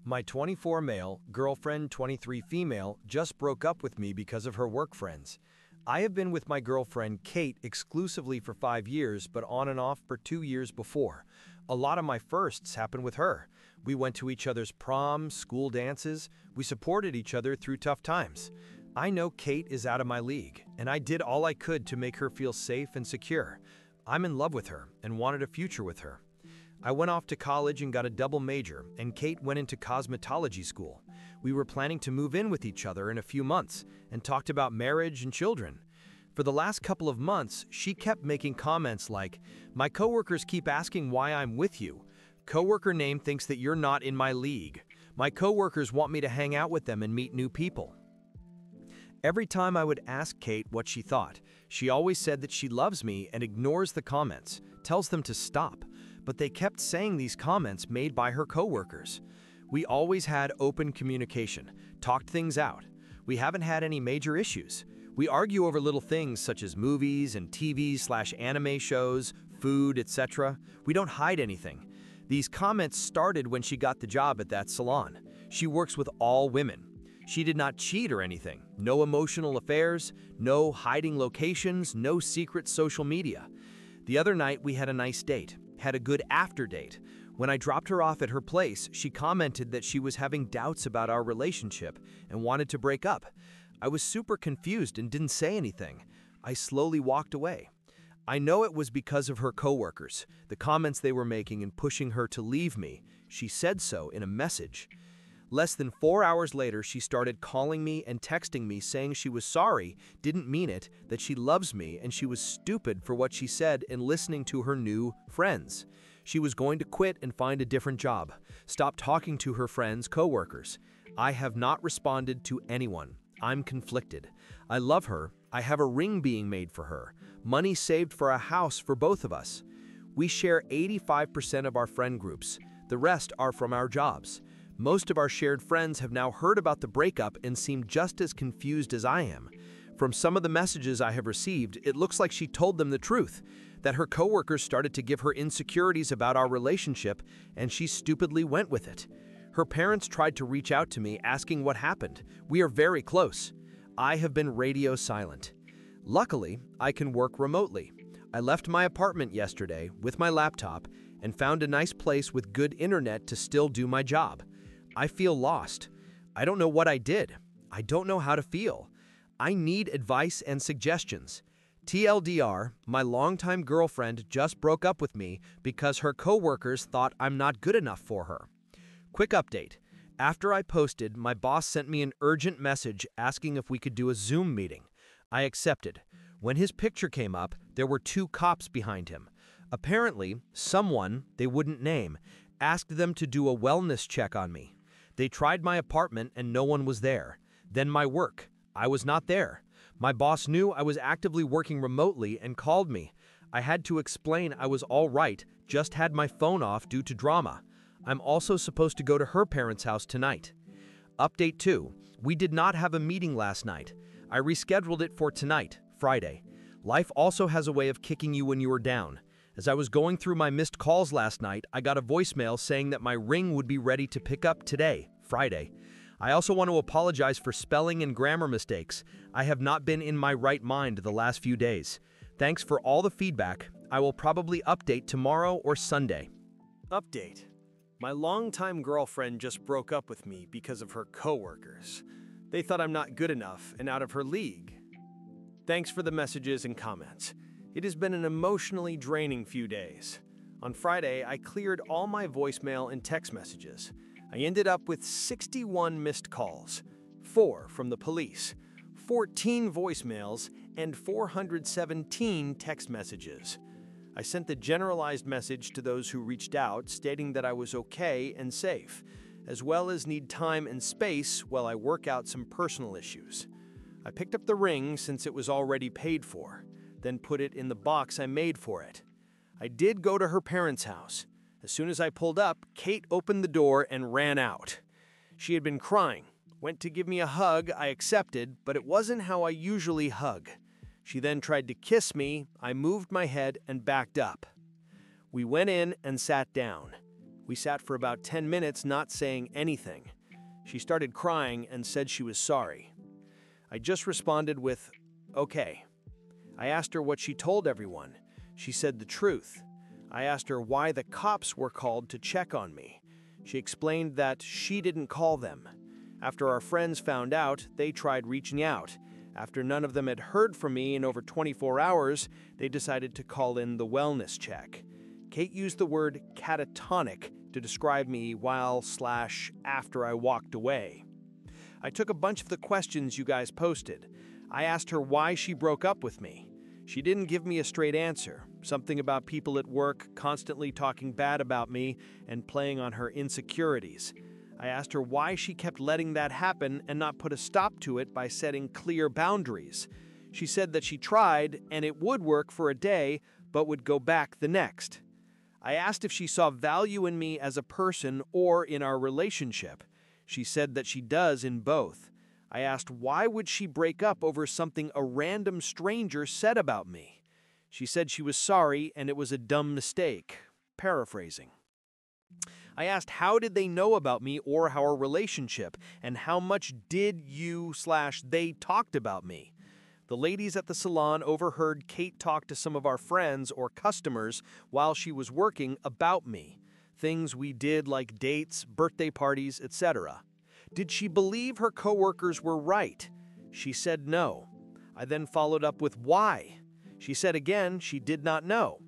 My 24 male, girlfriend 23 female just broke up with me because of her work friends. I have been with my girlfriend Kate exclusively for 5 years, but on and off for 2 years before. A lot of my firsts happened with her. We went to each other's proms, school dances. We supported each other through tough times. I know Kate is out of my league, and I did all I could to make her feel safe and secure. I'm in love with her and wanted a future with her. I went off to college and got a double major, and Kate went into cosmetology school. We were planning to move in with each other in a few months and talked about marriage and children. For the last couple of months, she kept making comments like, "My coworkers keep asking why I'm with you. Coworker name thinks that you're not in my league. My coworkers want me to hang out with them and meet new people." Every time I would ask Kate what she thought, she always said that she loves me and ignores the comments, tells them to stop, but they kept saying these comments made by her coworkers. We always had open communication, talked things out. We haven't had any major issues. We argue over little things such as movies and TV/anime shows, food, etc. We don't hide anything. These comments started when she got the job at that salon. She works with all women. She did not cheat or anything. No emotional affairs, no hiding locations, no secret social media. The other night we had a nice date, had a good after date. When I dropped her off at her place, she commented that she was having doubts about our relationship and wanted to break up. I was super confused and didn't say anything. I slowly walked away. I know it was because of her coworkers, the comments they were making and pushing her to leave me. She said so in a message. Less than 4 hours later, she started calling me and texting me saying she was sorry, didn't mean it, that she loves me, and she was stupid for what she said and listening to her new friends. She was going to quit and find a different job. Stop talking to her friends, coworkers. I have not responded to anyone. I'm conflicted. I love her. I have a ring being made for her. Money saved for a house for both of us. We share 85% of our friend groups. The rest are from our jobs. Most of our shared friends have now heard about the breakup and seem just as confused as I am. From some of the messages I have received, it looks like she told them the truth, that her coworkers started to give her insecurities about our relationship, and she stupidly went with it. Her parents tried to reach out to me asking what happened. We are very close. I have been radio silent. Luckily, I can work remotely. I left my apartment yesterday with my laptop and found a nice place with good internet to still do my job. I feel lost. I don't know what I did. I don't know how to feel. I need advice and suggestions. TLDR, my longtime girlfriend just broke up with me because her coworkers thought I'm not good enough for her. Quick update. After I posted, my boss sent me an urgent message asking if we could do a Zoom meeting. I accepted. When his picture came up, there were 2 cops behind him. Apparently, someone, they wouldn't name, asked them to do a wellness check on me. They tried my apartment and no one was there. Then my work. I was not there. My boss knew I was actively working remotely and called me. I had to explain I was all right, just had my phone off due to drama. I'm also supposed to go to her parents' house tonight. Update 2. We did not have a meeting last night. I rescheduled it for tonight, Friday. Life also has a way of kicking you when you are down. As I was going through my missed calls last night, I got a voicemail saying that my ring would be ready to pick up today, Friday. I also want to apologize for spelling and grammar mistakes. I have not been in my right mind the last few days. Thanks for all the feedback. I will probably update tomorrow or Sunday. Update. My longtime girlfriend just broke up with me because of her coworkers. They thought I'm not good enough and out of her league. Thanks for the messages and comments. It has been an emotionally draining few days. On Friday, I cleared all my voicemail and text messages. I ended up with 61 missed calls, 4 from the police, 14 voicemails, and 417 text messages. I sent the generalized message to those who reached out stating that I was okay and safe, as well as need time and space while I work out some personal issues. I picked up the ring since it was already paid for, then put it in the box I made for it. I did go to her parents' house. As soon as I pulled up, Kate opened the door and ran out. She had been crying, went to give me a hug. I accepted, but it wasn't how I usually hug. She then tried to kiss me. I moved my head and backed up. We went in and sat down. We sat for about 10 minutes not saying anything. She started crying and said she was sorry. I just responded with, "Okay." I asked her what she told everyone. She said the truth. I asked her why the cops were called to check on me. She explained that she didn't call them. After our friends found out, they tried reaching out. After none of them had heard from me in over 24 hours, they decided to call in the wellness check. Kate used the word catatonic to describe me while/after I walked away. I took a bunch of the questions you guys posted. I asked her why she broke up with me. She didn't give me a straight answer. Something about people at work constantly talking bad about me and playing on her insecurities. I asked her why she kept letting that happen and not put a stop to it by setting clear boundaries. She said that she tried and it would work for a day, but would go back the next. I asked if she saw value in me as a person or in our relationship. She said that she does in both. I asked why would she break up over something a random stranger said about me. She said she was sorry and it was a dumb mistake. Paraphrasing. I asked how did they know about me or our relationship, and how much did you/they talked about me. The ladies at the salon overheard Kate talk to some of our friends or customers while she was working about me. Things we did like dates, birthday parties, etc. Did she believe her coworkers were right? She said no. I then followed up with why. She said again she did not know.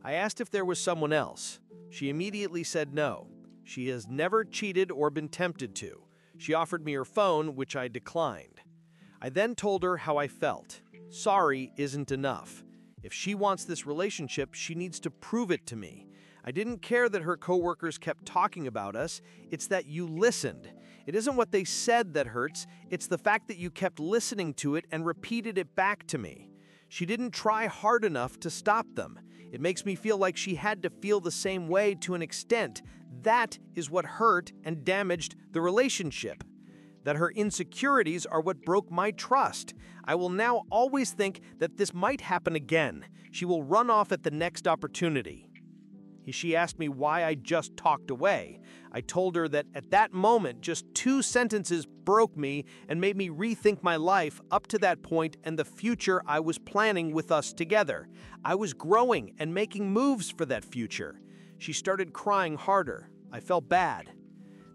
I asked if there was someone else. She immediately said no. She has never cheated or been tempted to. She offered me her phone, which I declined. I then told her how I felt. Sorry isn't enough. If she wants this relationship, she needs to prove it to me. I didn't care that her coworkers kept talking about us. It's that you listened. It isn't what they said that hurts. It's the fact that you kept listening to it and repeated it back to me. She didn't try hard enough to stop them. It makes me feel like she had to feel the same way to an extent. That is what hurt and damaged the relationship. That her insecurities are what broke my trust. I will now always think that this might happen again. She will run off at the next opportunity. She asked me why I just talked away. I told her that at that moment, just 2 sentences broke me and made me rethink my life up to that point and the future I was planning with us together. I was growing and making moves for that future. She started crying harder. I felt bad.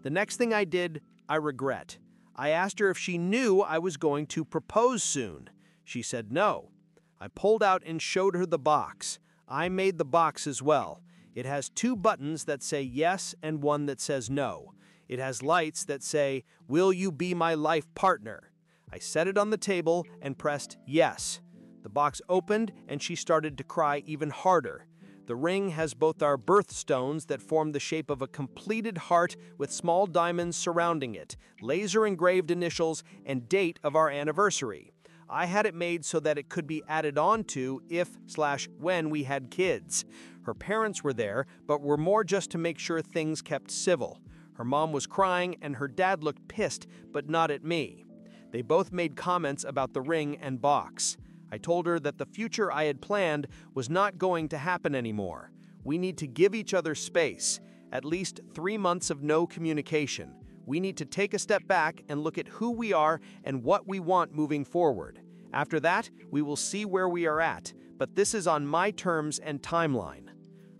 The next thing I did, I regret. I asked her if she knew I was going to propose soon. She said no. I pulled out and showed her the box. I made the box as well. It has 2 buttons that say yes and 1 that says no. It has lights that say, "Will you be my life partner?" I set it on the table and pressed yes. The box opened and she started to cry even harder. The ring has both our birthstones that form the shape of a completed heart with small diamonds surrounding it, laser-engraved initials, and date of our anniversary. I had it made so that it could be added on to if/when we had kids. Her parents were there, but were more just to make sure things kept civil. Her mom was crying and her dad looked pissed, but not at me. They both made comments about the ring and box. I told her that the future I had planned was not going to happen anymore. We need to give each other space, at least 3 months of no communication. We need to take a step back and look at who we are and what we want moving forward. After that, we will see where we are at, but this is on my terms and timeline.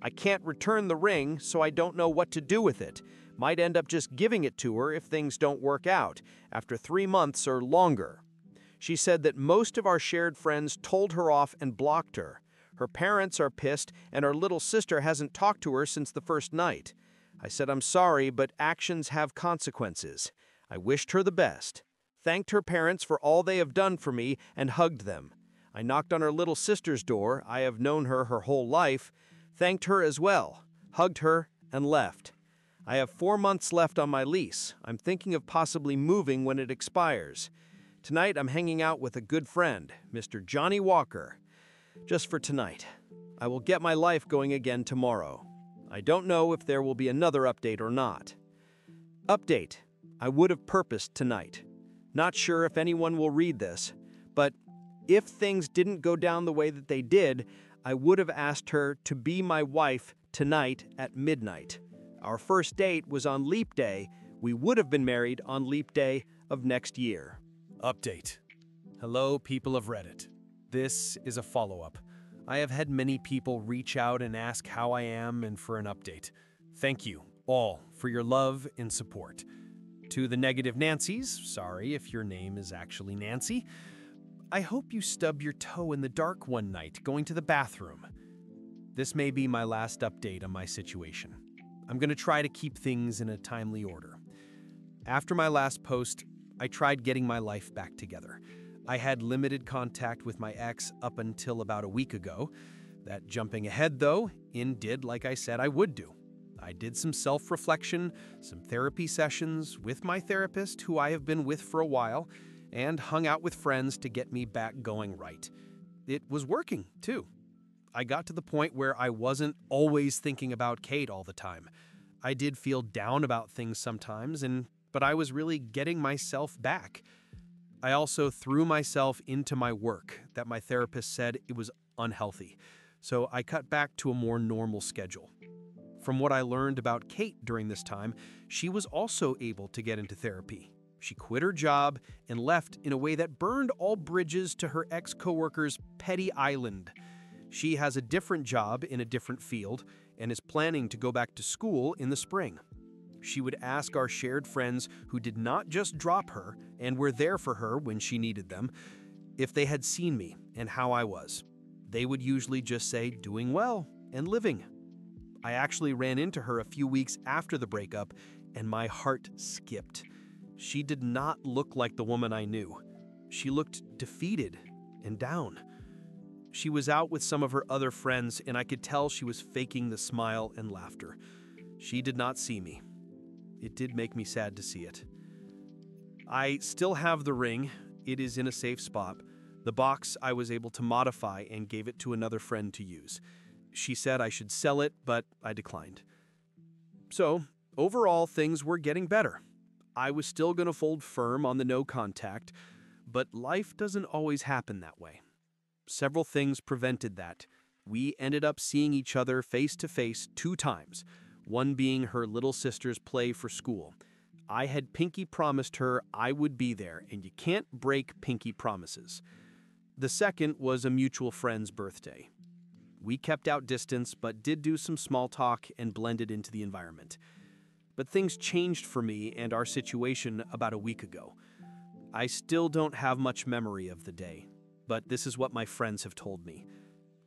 I can't return the ring, so I don't know what to do with it. Might end up just giving it to her if things don't work out, after 3 months or longer. She said that most of our shared friends told her off and blocked her. Her parents are pissed, and her little sister hasn't talked to her since the first night. I said I'm sorry, but actions have consequences. I wished her the best, thanked her parents for all they have done for me, and hugged them. I knocked on her little sister's door. I have known her whole life. Thanked her as well, hugged her, and left. I have 4 months left on my lease. I'm thinking of possibly moving when it expires. Tonight I'm hanging out with a good friend, Mr. Johnny Walker. Just for tonight. I will get my life going again tomorrow. I don't know if there will be another update or not. Update. I would have purposed tonight. Not sure if anyone will read this, but if things didn't go down the way that they did, I would have asked her to be my wife tonight at midnight. Our first date was on Leap Day. We would have been married on Leap Day of next year. Update. Hello, people of Reddit. This is a follow-up. I have had many people reach out and ask how I am and for an update. Thank you, all, for your love and support. To the negative Nancys, sorry if your name is actually Nancy, I hope you stubbed your toe in the dark one night going to the bathroom. This may be my last update on my situation. I'm going to try to keep things in a timely order. After my last post, I tried getting my life back together. I had limited contact with my ex up until about a week ago. That jumping ahead, though, did like I said I would do. I did some self-reflection, some therapy sessions with my therapist, who I have been with for a while, and hung out with friends to get me back going right. It was working, too. I got to the point where I wasn't always thinking about Kate all the time. I did feel down about things sometimes, but I was really getting myself back. I also threw myself into my work that my therapist said it was unhealthy, so I cut back to a more normal schedule. From what I learned about Kate during this time, she was also able to get into therapy. She quit her job and left in a way that burned all bridges to her ex-coworker's petty island. She has a different job in a different field and is planning to go back to school in the spring. She would ask our shared friends who did not just drop her and were there for her when she needed them, if they had seen me and how I was. They would usually just say, doing well and living. I actually ran into her a few weeks after the breakup, and my heart skipped. She did not look like the woman I knew. She looked defeated and down. She was out with some of her other friends, and I could tell she was faking the smile and laughter. She did not see me. It did make me sad to see it. I still have the ring. It is in a safe spot. The box I was able to modify and gave it to another friend to use. She said I should sell it, but I declined. So, overall, things were getting better. I was still going to fold firm on the no contact, but life doesn't always happen that way. Several things prevented that. We ended up seeing each other face to face 2 times, one being her little sister's play for school. I had pinky promised her I would be there, and you can't break pinky promises. The second was a mutual friend's birthday. We kept out distance, but did do some small talk and blended into the environment. But things changed for me and our situation about a week ago. I still don't have much memory of the day, but this is what my friends have told me.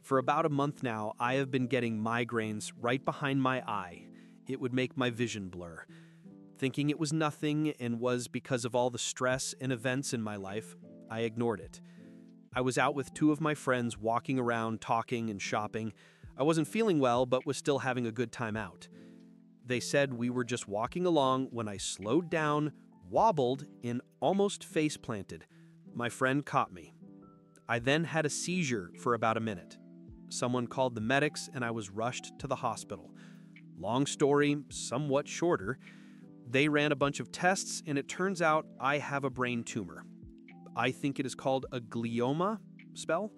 For about a month now, I have been getting migraines right behind my eye. It would make my vision blur. Thinking it was nothing and was because of all the stress and events in my life, I ignored it. I was out with 2 of my friends walking around, talking and shopping. I wasn't feeling well, but was still having a good time out. They said we were just walking along when I slowed down, wobbled, and almost face planted. My friend caught me. I then had a seizure for about a minute. Someone called the medics and I was rushed to the hospital. Long story, somewhat shorter. They ran a bunch of tests and it turns out I have a brain tumor. I think it is called a glioma spell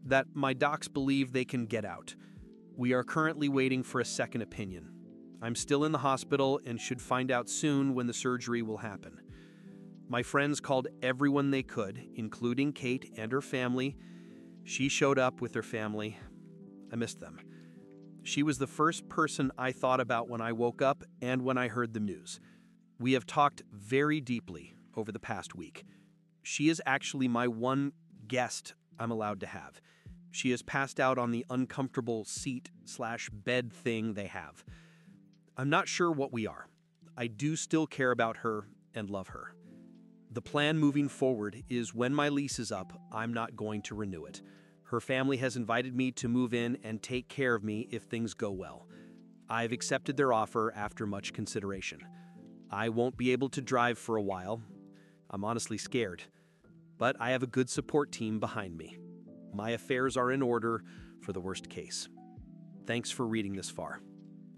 that my docs believe they can get out. We are currently waiting for a second opinion. I'm still in the hospital and should find out soon when the surgery will happen. My friends called everyone they could, including Kate and her family. She showed up with her family. I missed them. She was the first person I thought about when I woke up and when I heard the news. We have talked very deeply over the past week. She is actually my one guest I'm allowed to have. She is passed out on the uncomfortable seat/bed thing they have. I'm not sure what we are. I do still care about her and love her. The plan moving forward is when my lease is up, I'm not going to renew it. Her family has invited me to move in and take care of me if things go well. I've accepted their offer after much consideration. I won't be able to drive for a while. I'm honestly scared. But I have a good support team behind me. My affairs are in order for the worst case. Thanks for reading this far.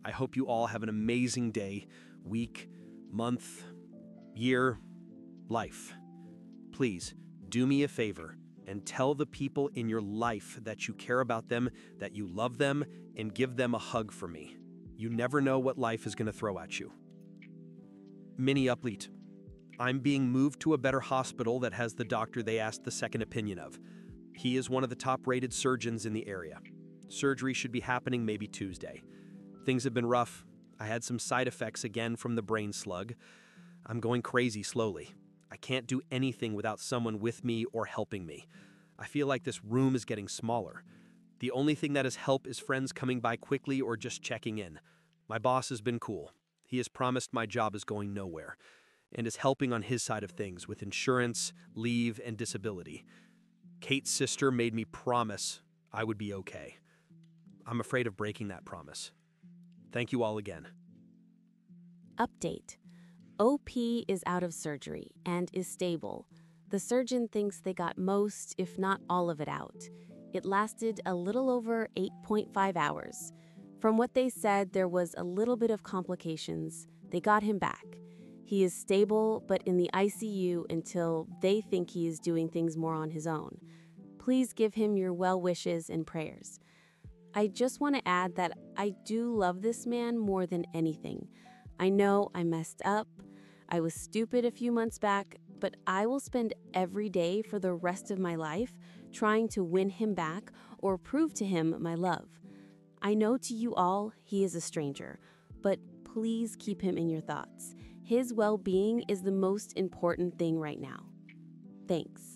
I hope you all have an amazing day, week, month, year, life. Please do me a favor and tell the people in your life that you care about them, that you love them, and give them a hug for me. You never know what life is going to throw at you. Mini upleet. I'm being moved to a better hospital that has the doctor they asked the second opinion of. He is one of the top-rated surgeons in the area. Surgery should be happening maybe Tuesday. Things have been rough. I had some side effects again from the brain slug. I'm going crazy slowly. I can't do anything without someone with me or helping me. I feel like this room is getting smaller. The only thing that has helped is friends coming by quickly or just checking in. My boss has been cool. He has promised my job is going nowhere and is helping on his side of things with insurance, leave, and disability. Kate's sister made me promise I would be okay. I'm afraid of breaking that promise. Thank you all again. Update. OP is out of surgery and is stable. The surgeon thinks they got most, if not all of it out. It lasted a little over 8.5 hours. From what they said, there was a little bit of complications. They got him back. He is stable, but in the ICU until they think he is doing things more on his own. Please give him your well wishes and prayers. I just want to add that I do love this man more than anything. I know I messed up. I was stupid a few months back, but I will spend every day for the rest of my life trying to win him back or prove to him my love. I know to you all, he is a stranger, but please keep him in your thoughts. His well-being is the most important thing right now. Thanks.